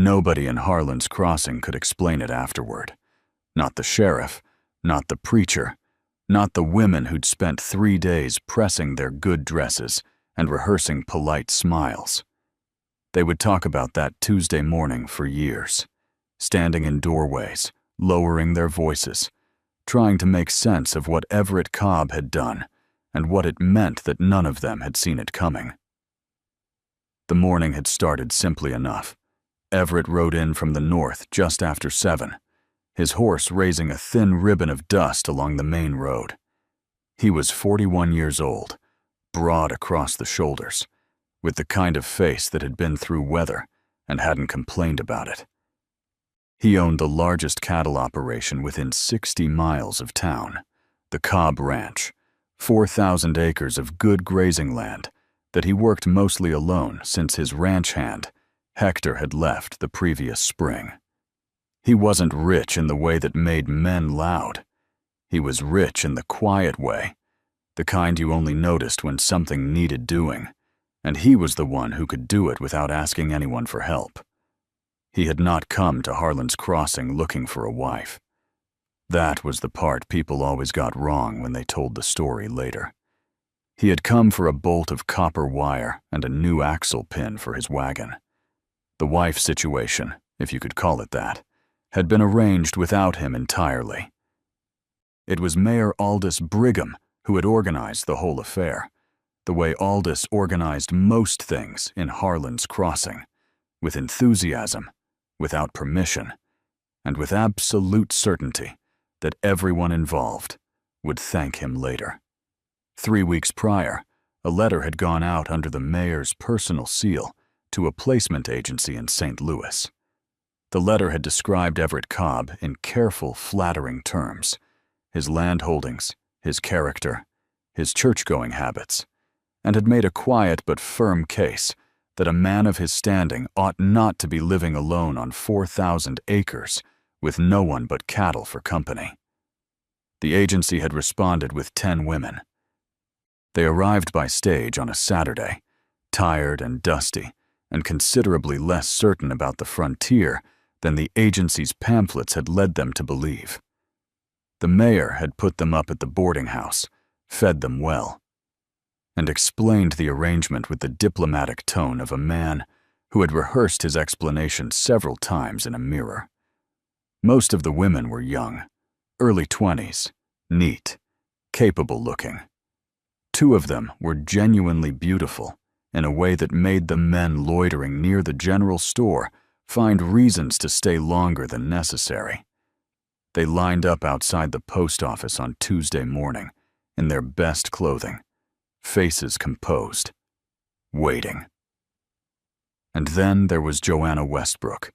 Nobody in Harlan's Crossing could explain it afterward. Not the sheriff, not the preacher, not the women who'd spent 3 days pressing their good dresses and rehearsing polite smiles. They would talk about that Tuesday morning for years, standing in doorways, lowering their voices, trying to make sense of what Everett Cobb had done and what it meant that none of them had seen it coming. The morning had started simply enough. Everett rode in from the north just after 7, his horse raising a thin ribbon of dust along the main road. He was 41 years old, broad across the shoulders, with the kind of face that had been through weather and hadn't complained about it. He owned the largest cattle operation within 60 miles of town, the Cobb Ranch, 4,000 acres of good grazing land that he worked mostly alone since his ranch hand, Hector, had left the previous spring. He wasn't rich in the way that made men loud. He was rich in the quiet way, the kind you only noticed when something needed doing, and he was the one who could do it without asking anyone for help. He had not come to Harlan's Crossing looking for a wife. That was the part people always got wrong when they told the story later. He had come for a bolt of copper wire and a new axle pin for his wagon. The wife situation, if you could call it that, had been arranged without him entirely. It was Mayor Aldous Brigham who had organized the whole affair, the way Aldous organized most things in Harlan's Crossing, with enthusiasm, without permission, and with absolute certainty that everyone involved would thank him later. 3 weeks prior, a letter had gone out under the mayor's personal seal to a placement agency in St. Louis. The letter had described Everett Cobb in careful, flattering terms: his land holdings, his character, his church-going habits, and had made a quiet but firm case that a man of his standing ought not to be living alone on 4,000 acres with no one but cattle for company. The agency had responded with 10 women. They arrived by stage on a Saturday, tired and dusty, and considerably less certain about the frontier than the agency's pamphlets had led them to believe. The mayor had put them up at the boarding house, fed them well, and explained the arrangement with the diplomatic tone of a man who had rehearsed his explanation several times in a mirror. Most of the women were young, early 20s, neat, capable-looking. 2 of them were genuinely beautiful in a way that made the men loitering near the general store find reasons to stay longer than necessary. They lined up outside the post office on Tuesday morning in their best clothing, faces composed, waiting. And then there was Joanna Westbrook.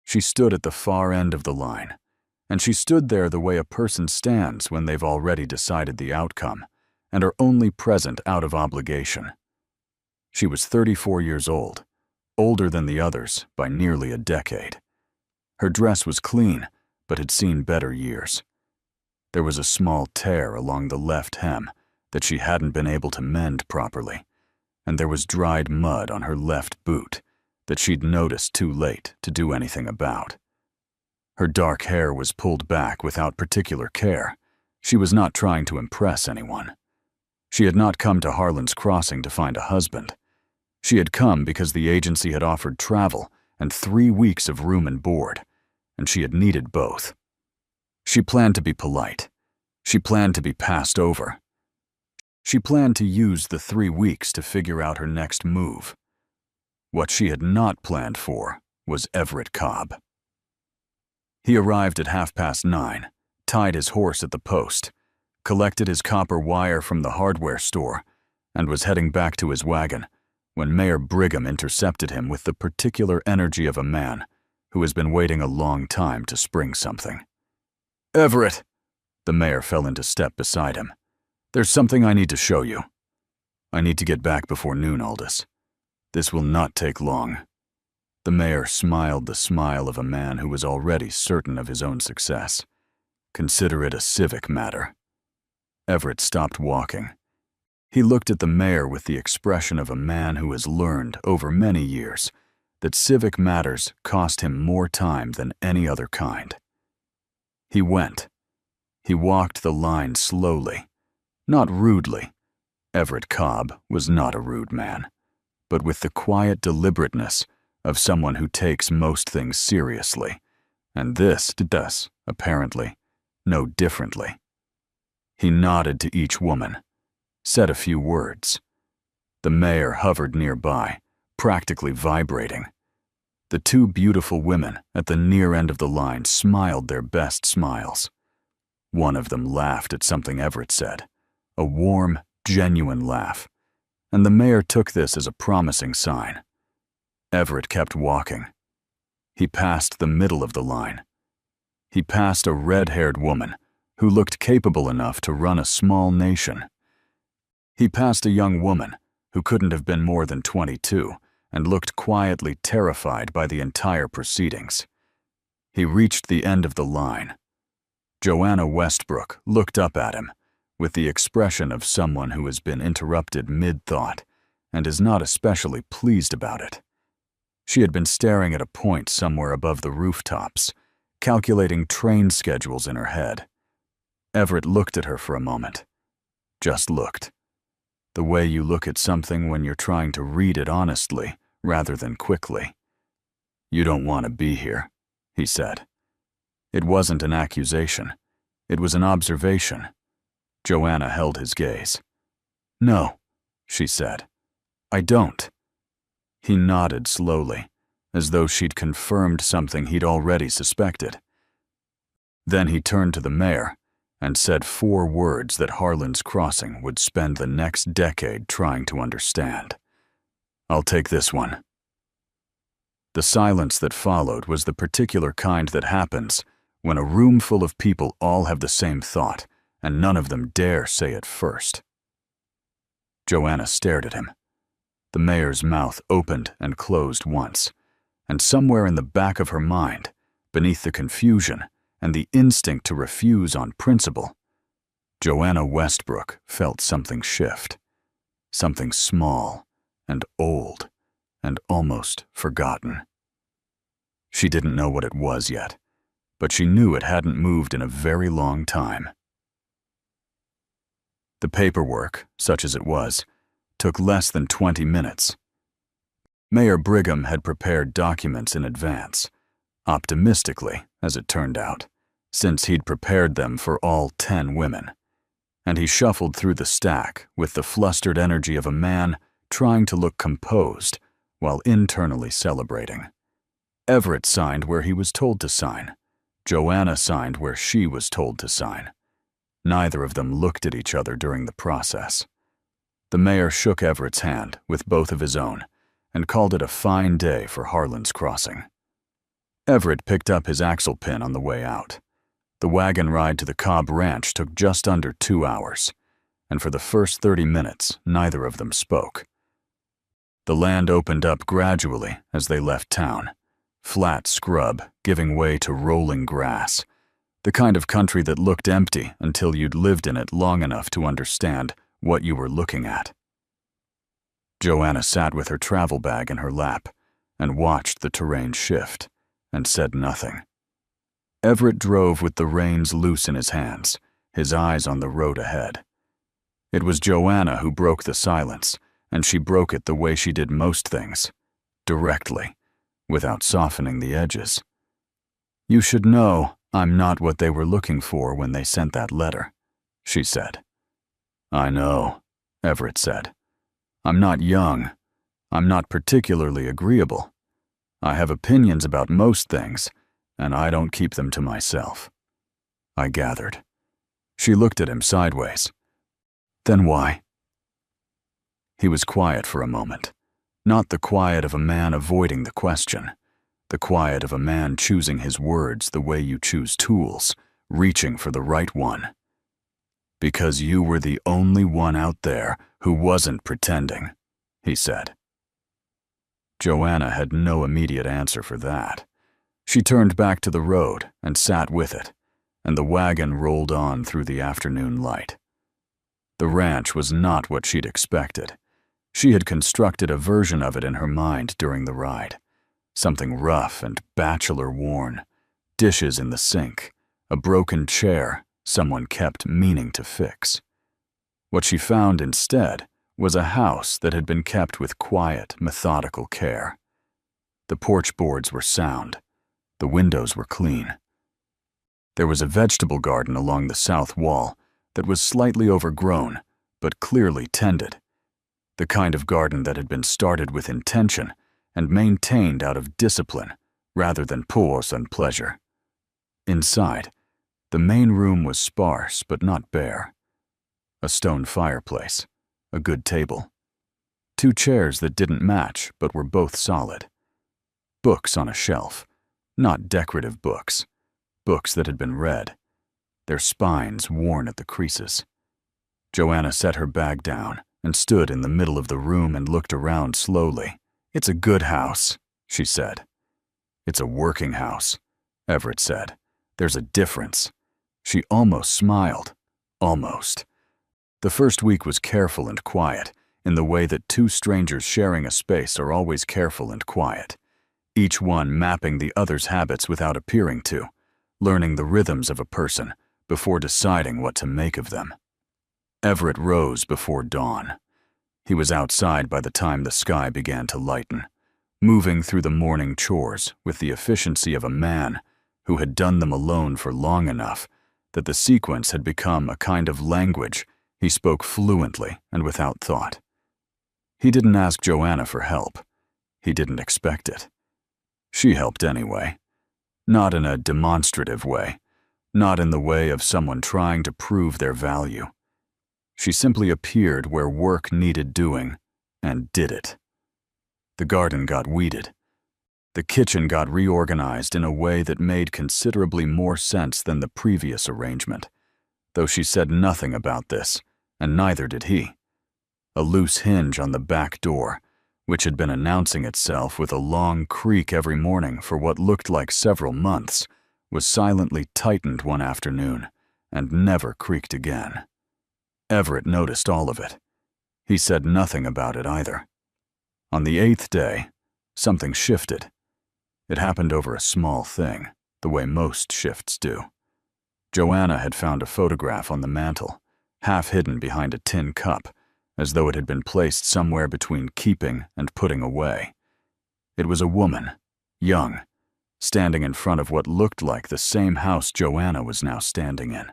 She stood at the far end of the line, and she stood there the way a person stands when they've already decided the outcome and are only present out of obligation. She was 34 years old, older than the others by nearly a decade. Her dress was clean, but had seen better years. There was a small tear along the left hem that she hadn't been able to mend properly, and there was dried mud on her left boot that she'd noticed too late to do anything about. Her dark hair was pulled back without particular care. She was not trying to impress anyone. She had not come to Harlan's Crossing to find a husband. She had come because the agency had offered travel and 3 weeks of room and board, and she had needed both. She planned to be polite. She planned to be passed over. She planned to use the 3 weeks to figure out her next move. What she had not planned for was Everett Cobb. He arrived at 9:30, tied his horse at the post, collected his copper wire from the hardware store, and was heading back to his wagon when Mayor Brigham intercepted him with the particular energy of a man who has been waiting a long time to spring something. "Everett!" The mayor fell into step beside him. "There's something I need to show you. I need to get back before noon, Aldous. This will not take long." The mayor smiled the smile of a man who was already certain of his own success. "Consider it a civic matter." Everett stopped walking. He looked at the mayor with the expression of a man who has learned, over many years, that civic matters cost him more time than any other kind. He went. He walked the line slowly, not rudely. Everett Cobb was not a rude man, but with the quiet deliberateness of someone who takes most things seriously, and this does, apparently, no differently. He nodded to each woman, said a few words. The mayor hovered nearby, practically vibrating. The two beautiful women at the near end of the line smiled their best smiles. One of them laughed at something Everett said, a warm, genuine laugh, and the mayor took this as a promising sign. Everett kept walking. He passed the middle of the line. He passed a red-haired woman who looked capable enough to run a small nation. He passed a young woman who couldn't have been more than 22 and looked quietly terrified by the entire proceedings. He reached the end of the line. Joanna Westbrook looked up at him with the expression of someone who has been interrupted mid-thought and is not especially pleased about it. She had been staring at a point somewhere above the rooftops, calculating train schedules in her head. Everett looked at her for a moment. Just looked. The way you look at something when you're trying to read it honestly rather than quickly. "You don't want to be here," he said. It wasn't an accusation. It was an observation. Joanna held his gaze. "No," she said. "I don't." He nodded slowly, as though she'd confirmed something he'd already suspected. Then he turned to the mayor and said 4 words that Harlan's Crossing would spend the next decade trying to understand. "I'll take this one." The silence that followed was the particular kind that happens when a room full of people all have the same thought and none of them dare say it first. Joanna stared at him. The mayor's mouth opened and closed once, and somewhere in the back of her mind, beneath the confusion and the instinct to refuse on principle, Joanna Westbrook felt something shift, something small and old and almost forgotten. She didn't know what it was yet, but she knew it hadn't moved in a very long time. The paperwork, such as it was, took less than 20 minutes. Mayor Brigham had prepared documents in advance, optimistically, as it turned out, since he'd prepared them for all 10 women, and he shuffled through the stack with the flustered energy of a man trying to look composed while internally celebrating. Everett signed where he was told to sign. Joanna signed where she was told to sign. Neither of them looked at each other during the process. The mayor shook Everett's hand with both of his own and called it a fine day for Harlan's Crossing. Everett picked up his axle pin on the way out. The wagon ride to the Cobb Ranch took just under 2 hours, and for the first 30 minutes, neither of them spoke. The land opened up gradually as they left town, flat scrub giving way to rolling grass, the kind of country that looked empty until you'd lived in it long enough to understand what you were looking at. Joanna sat with her travel bag in her lap and watched the terrain shift and said nothing. Everett drove with the reins loose in his hands, his eyes on the road ahead. It was Joanna who broke the silence, and she broke it the way she did most things, directly, without softening the edges. "You should know I'm not what they were looking for when they sent that letter," she said. "I know," Everett said. "I'm not young. I'm not particularly agreeable. I have opinions about most things, and I don't keep them to myself." I gathered. She looked at him sideways. "Then why?" He was quiet for a moment, not the quiet of a man avoiding the question, the quiet of a man choosing his words the way you choose tools, reaching for the right one. "Because you were the only one out there who wasn't pretending," he said. Joanna had no immediate answer for that. She turned back to the road and sat with it, and the wagon rolled on through the afternoon light. The ranch was not what she'd expected. She had constructed a version of it in her mind during the ride, Something rough and bachelor-worn, dishes in the sink, a broken chair someone kept meaning to fix. What she found instead was a house that had been kept with quiet, methodical care. The porch boards were sound. The windows were clean. There was a vegetable garden along the south wall that was slightly overgrown, but clearly tended. The kind of garden that had been started with intention and maintained out of discipline rather than pause and pleasure. Inside, the main room was sparse but not bare. A stone fireplace, a good table, 2 chairs that didn't match but were both solid. Books on a shelf, not decorative books, books that had been read, their spines worn at the creases. Joanna set her bag down and stood in the middle of the room and looked around slowly. "It's a good house," she said. "It's a working house," Everett said. "There's a difference." She almost smiled. Almost. The first week was careful and quiet, in the way that 2 strangers sharing a space are always careful and quiet, each one mapping the other's habits without appearing to, learning the rhythms of a person before deciding what to make of them. Everett rose before dawn. He was outside by the time the sky began to lighten, moving through the morning chores with the efficiency of a man who had done them alone for long enough that the sequence had become a kind of language he spoke fluently and without thought. He didn't ask Joanna for help. He didn't expect it. She helped anyway. Not in a demonstrative way, not in the way of someone trying to prove their value. She simply appeared where work needed doing and did it. The garden got weeded. The kitchen got reorganized in a way that made considerably more sense than the previous arrangement, though she said nothing about this, and neither did he. A loose hinge on the back door, which had been announcing itself with a long creak every morning for what looked like several months, was silently tightened one afternoon and never creaked again. Everett noticed all of it. He said nothing about it either. On the 8th day, something shifted. It happened over a small thing, the way most shifts do. Joanna had found a photograph on the mantel, half hidden behind a tin cup, as though it had been placed somewhere between keeping and putting away. It was a woman, young, standing in front of what looked like the same house Joanna was now standing in.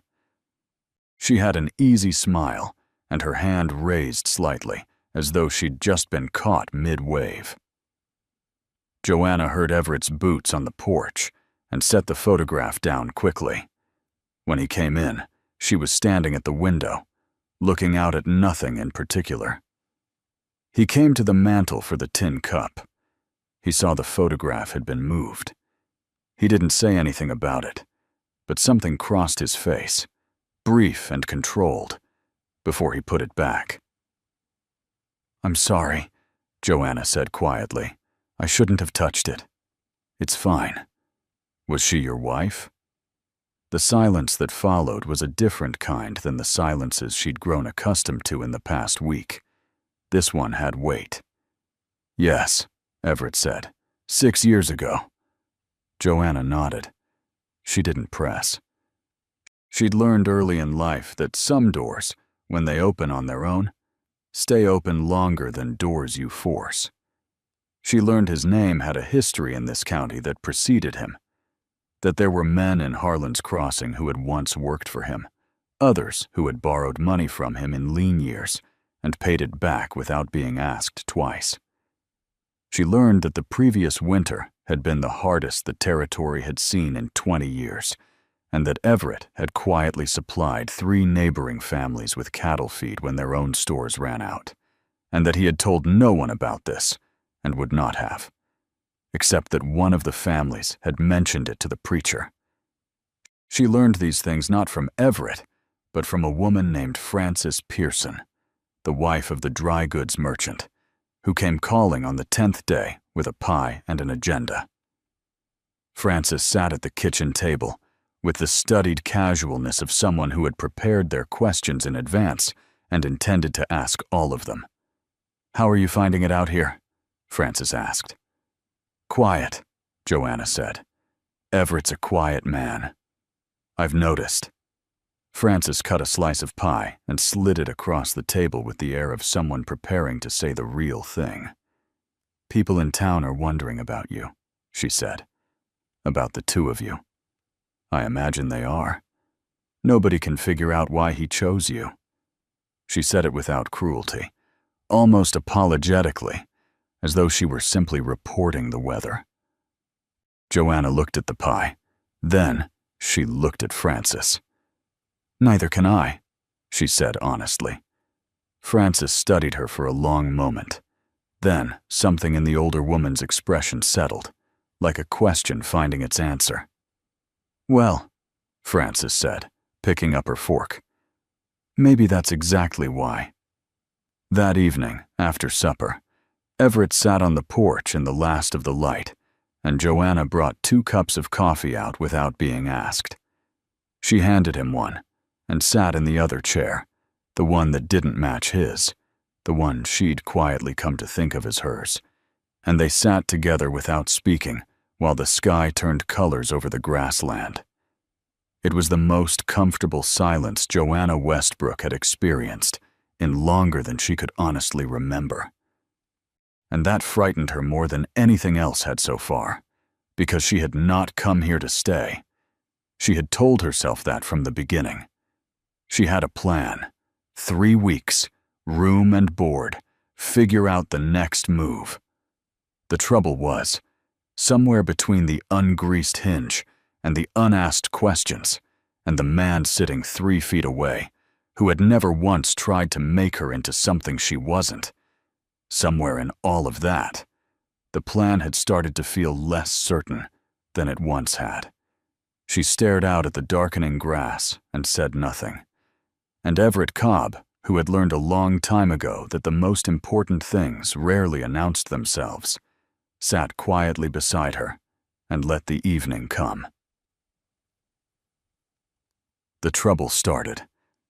She had an easy smile, and her hand raised slightly, as though she'd just been caught mid-wave. Joanna heard Everett's boots on the porch and set the photograph down quickly. When he came in, she was standing at the window, looking out at nothing in particular. He came to the mantel for the tin cup. He saw the photograph had been moved. He didn't say anything about it, but something crossed his face, brief and controlled, before he put it back. "I'm sorry," Joanna said quietly. "I shouldn't have touched it." "It's fine." "Was she your wife?" The silence that followed was a different kind than the silences she'd grown accustomed to in the past week. This one had weight. "Yes," Everett said. 6 years ago." Joanna nodded. She didn't press. She'd learned early in life that some doors, when they open on their own, stay open longer than doors you force. She learned his name had a history in this county that preceded him, that there were men in Harlan's Crossing who had once worked for him, others who had borrowed money from him in lean years and paid it back without being asked twice. She learned that the previous winter had been the hardest the territory had seen in 20 years, and that Everett had quietly supplied 3 neighboring families with cattle feed when their own stores ran out, and that he had told no one about this, and would not have, except that one of the families had mentioned it to the preacher. She learned these things not from Everett, but from a woman named Frances Pearson, the wife of the dry goods merchant, who came calling on the 10th day with a pie and an agenda. Frances sat at the kitchen table with the studied casualness of someone who had prepared their questions in advance and intended to ask all of them. "How are you finding it out here?" Frances asked. Quiet, Joanna said. Everett's a quiet man. I've noticed. Frances cut a slice of pie and slid it across the table with the air of someone preparing to say the real thing. People in town are wondering about you, she said. About the two of you. I imagine they are. Nobody can figure out why he chose you. She said it without cruelty, almost apologetically, as though she were simply reporting the weather. Joanna looked at the pie. Then she looked at Frances. Neither can I, she said honestly. Frances studied her for a long moment. Then something in the older woman's expression settled, like a question finding its answer. Well, Frances said, picking up her fork. Maybe that's exactly why. That evening, after supper, Everett sat on the porch in the last of the light, and Joanna brought 2 cups of coffee out without being asked. She handed him one, and sat in the other chair, the one that didn't match his, the one she'd quietly come to think of as hers, and they sat together without speaking while the sky turned colors over the grassland. It was the most comfortable silence Joanna Westbrook had experienced in longer than she could honestly remember. And that frightened her more than anything else had so far, because she had not come here to stay. She had told herself that from the beginning. She had a plan. 3 weeks, room and board, figure out the next move. The trouble was, somewhere between the ungreased hinge and the unasked questions, and the man sitting 3 feet away, who had never once tried to make her into something she wasn't, somewhere in all of that, the plan had started to feel less certain than it once had. She stared out at the darkening grass and said nothing. And Everett Cobb, who had learned a long time ago that the most important things rarely announced themselves, sat quietly beside her and let the evening come. The trouble started,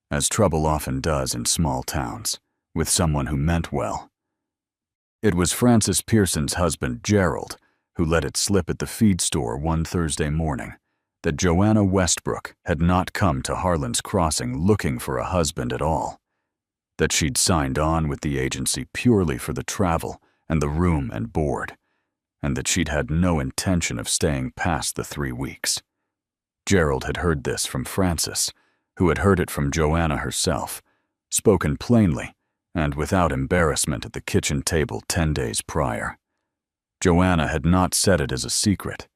as trouble often does in small towns, with someone who meant well. It was Frances Pearson's husband, Gerald, who let it slip at the feed store one Thursday morning that Joanna Westbrook had not come to Harlan's Crossing looking for a husband at all, that she'd signed on with the agency purely for the travel and the room and board, and that she'd had no intention of staying past the 3 weeks. Gerald had heard this from Frances, who had heard it from Joanna herself, spoken plainly and without embarrassment at the kitchen table 10 days prior. Joanna had not said it as a secret.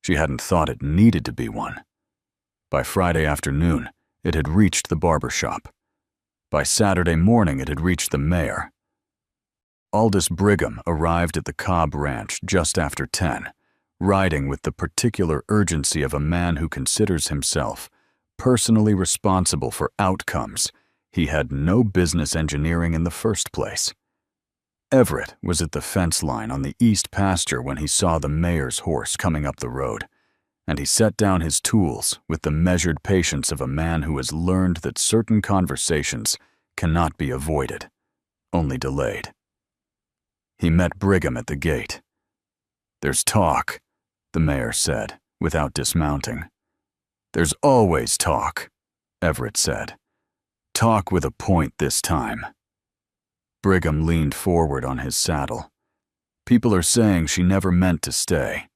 She hadn't thought it needed to be one. By Friday afternoon, it had reached the barber shop. By Saturday morning, it had reached the mayor. Aldous Brigham arrived at the Cobb Ranch just after 10, riding with the particular urgency of a man who considers himself personally responsible for outcomes he had no business engineering in the first place. Everett was at the fence line on the east pasture when he saw the mayor's horse coming up the road, and he set down his tools with the measured patience of a man who has learned that certain conversations cannot be avoided, only delayed. He met Brigham at the gate. "There's talk," the mayor said, without dismounting. "There's always talk," Everett said. "Talk with a point this time." Brigham leaned forward on his saddle. "People are saying she never meant to stay,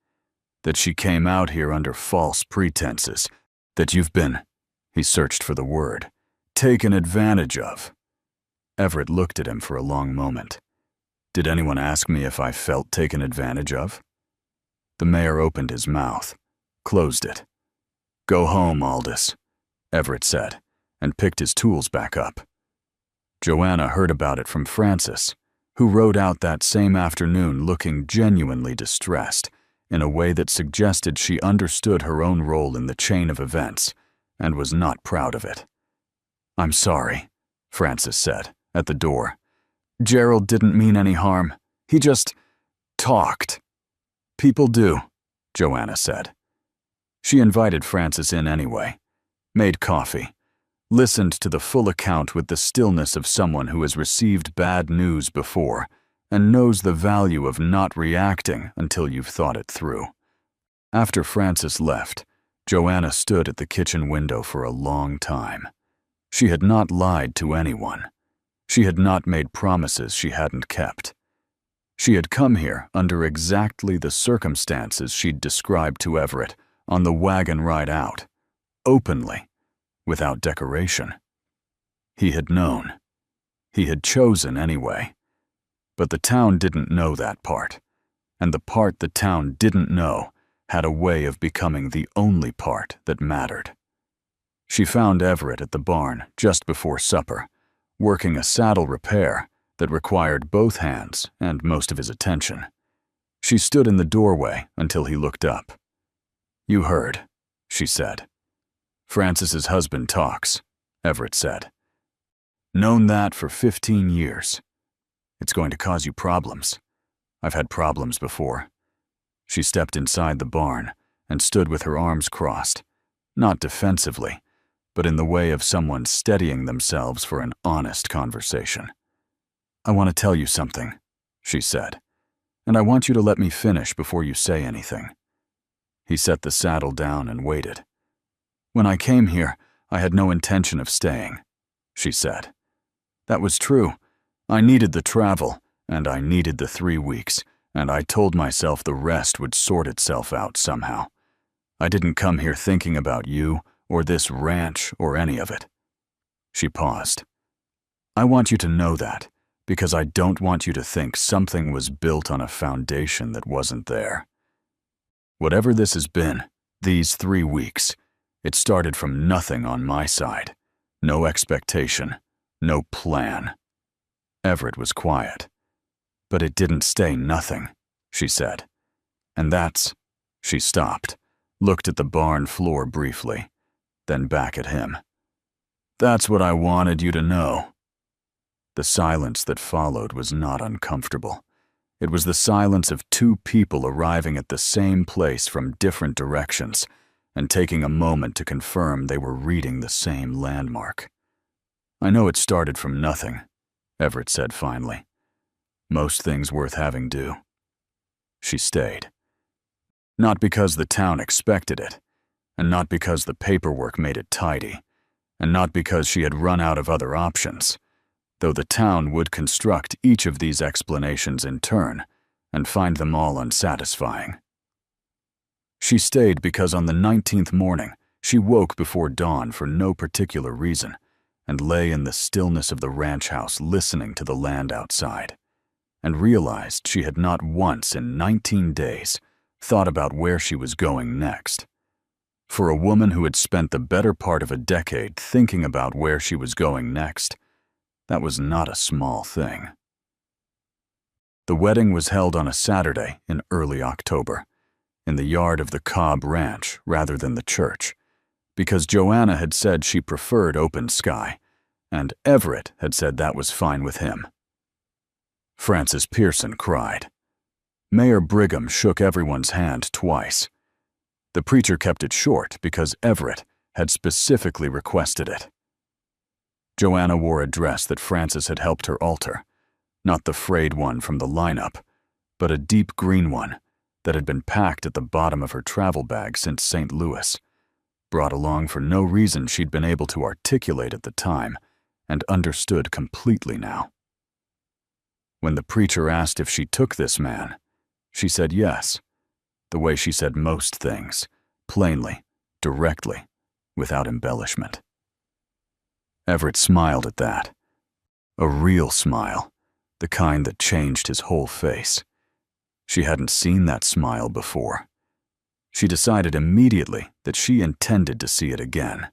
that she came out here under false pretenses, that you've been," he searched for the word, "taken advantage of." Everett looked at him for a long moment. "Did anyone ask me if I felt taken advantage of?" The mayor opened his mouth, closed it. "Go home, Aldous," Everett said, and picked his tools back up. Joanna heard about it from Frances, who rode out that same afternoon looking genuinely distressed, in a way that suggested she understood her own role in the chain of events, and was not proud of it. "I'm sorry," Frances said, at the door. "Gerald didn't mean any harm. He just talked." "People do," Joanna said. She invited Frances in anyway, made coffee, listened to the full account with the stillness of someone who has received bad news before and knows the value of not reacting until you've thought it through. After Francis left, Joanna stood at the kitchen window for a long time. She had not lied to anyone. She had not made promises she hadn't kept. She had come here under exactly the circumstances she'd described to Everett on the wagon ride out, openly, without decoration. He had known. He had chosen anyway. But the town didn't know that part, and the part the town didn't know had a way of becoming the only part that mattered. She found Everett at the barn just before supper, working a saddle repair that required both hands and most of his attention. She stood in the doorway until he looked up. "You heard," she said. "Francis's husband talks," Everett said. "Known that for 15 years. It's going to cause you problems. I've had problems before." She stepped inside the barn and stood with her arms crossed, not defensively, but in the way of someone steadying themselves for an honest conversation. "I want to tell you something," she said, "and I want you to let me finish before you say anything." He set the saddle down and waited. "When I came here, I had no intention of staying," she said. "That was true. I needed the travel, and I needed the 3 weeks, and I told myself the rest would sort itself out somehow. I didn't come here thinking about you, or this ranch, or any of it." She paused. "I want you to know that, because I don't want you to think something was built on a foundation that wasn't there. Whatever this has been, these 3 weeks, it started from nothing on my side. No expectation, no plan." Everett was quiet. "But it didn't stay nothing," she said. "And that's—" She stopped, looked at the barn floor briefly, then back at him. "That's what I wanted you to know." The silence that followed was not uncomfortable. It was the silence of 2 people arriving at the same place from different directions and taking a moment to confirm they were reading the same landmark. "I know it started from nothing," Everett said finally. "Most things worth having do." She stayed. Not because the town expected it, and not because the paperwork made it tidy, and not because she had run out of other options, though the town would construct each of these explanations in turn and find them all unsatisfying. She stayed because on the 19th morning, she woke before dawn for no particular reason and lay in the stillness of the ranch house listening to the land outside, and realized she had not once in 19 days thought about where she was going next. For a woman who had spent the better part of a decade thinking about where she was going next, that was not a small thing. The wedding was held on a Saturday in early October, in the yard of the Cobb Ranch rather than the church, because Joanna had said she preferred open sky, and Everett had said that was fine with him. Francis Pearson cried. Mayor Brigham shook everyone's hand twice. The preacher kept it short because Everett had specifically requested it. Joanna wore a dress that Francis had helped her alter, not the frayed one from the lineup, but a deep green one that had been packed at the bottom of her travel bag since St. Louis, brought along for no reason she'd been able to articulate at the time and understood completely now. When the preacher asked if she took this man, she said yes, the way she said most things, plainly, directly, without embellishment. Everett smiled at that. A real smile, the kind that changed his whole face. She hadn't seen that smile before. She decided immediately that she intended to see it again.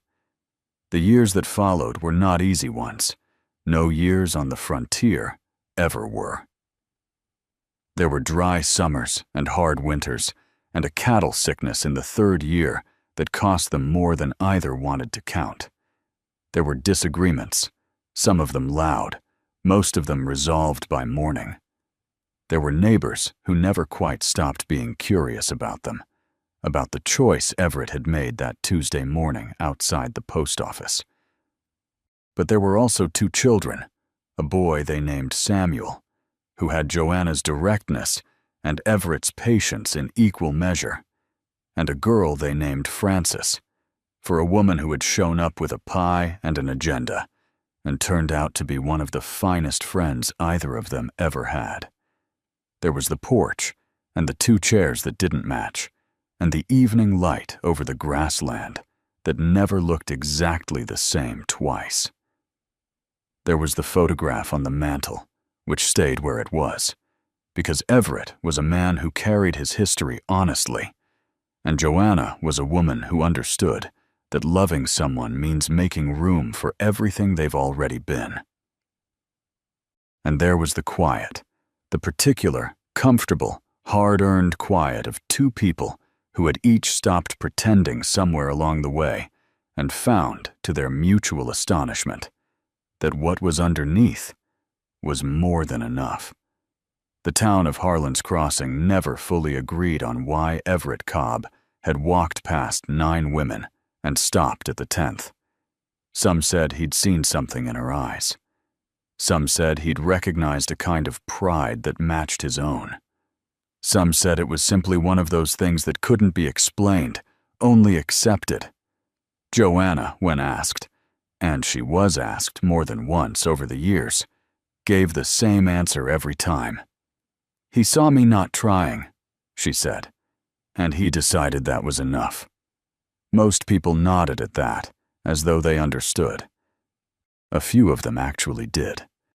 The years that followed were not easy ones. No years on the frontier ever were. There were dry summers and hard winters, and a cattle sickness in the 3rd year that cost them more than either wanted to count. There were disagreements, some of them loud, most of them resolved by morning. There were neighbors who never quite stopped being curious about them, about the choice Everett had made that Tuesday morning outside the post office. But there were also 2 children, a boy they named Samuel, who had Joanna's directness and Everett's patience in equal measure, and a girl they named Frances, for a woman who had shown up with a pie and an agenda, and turned out to be one of the finest friends either of them ever had. There was the porch, and the 2 chairs that didn't match, and the evening light over the grassland that never looked exactly the same twice. There was the photograph on the mantel, which stayed where it was, because Everett was a man who carried his history honestly, and Joanna was a woman who understood that loving someone means making room for everything they've already been. And there was the quiet, the particular, comfortable, hard-earned quiet of 2 people who had each stopped pretending somewhere along the way and found, to their mutual astonishment, that what was underneath was more than enough. The town of Harlan's Crossing never fully agreed on why Everett Cobb had walked past 9 women and stopped at the 10th. Some said he'd seen something in her eyes. Some said he'd recognized a kind of pride that matched his own. Some said it was simply one of those things that couldn't be explained, only accepted. Joanna, when asked, and she was asked more than once over the years, gave the same answer every time. "He saw me not trying," she said, and he decided that was enough. Most people nodded at that, as though they understood. A few of them actually did.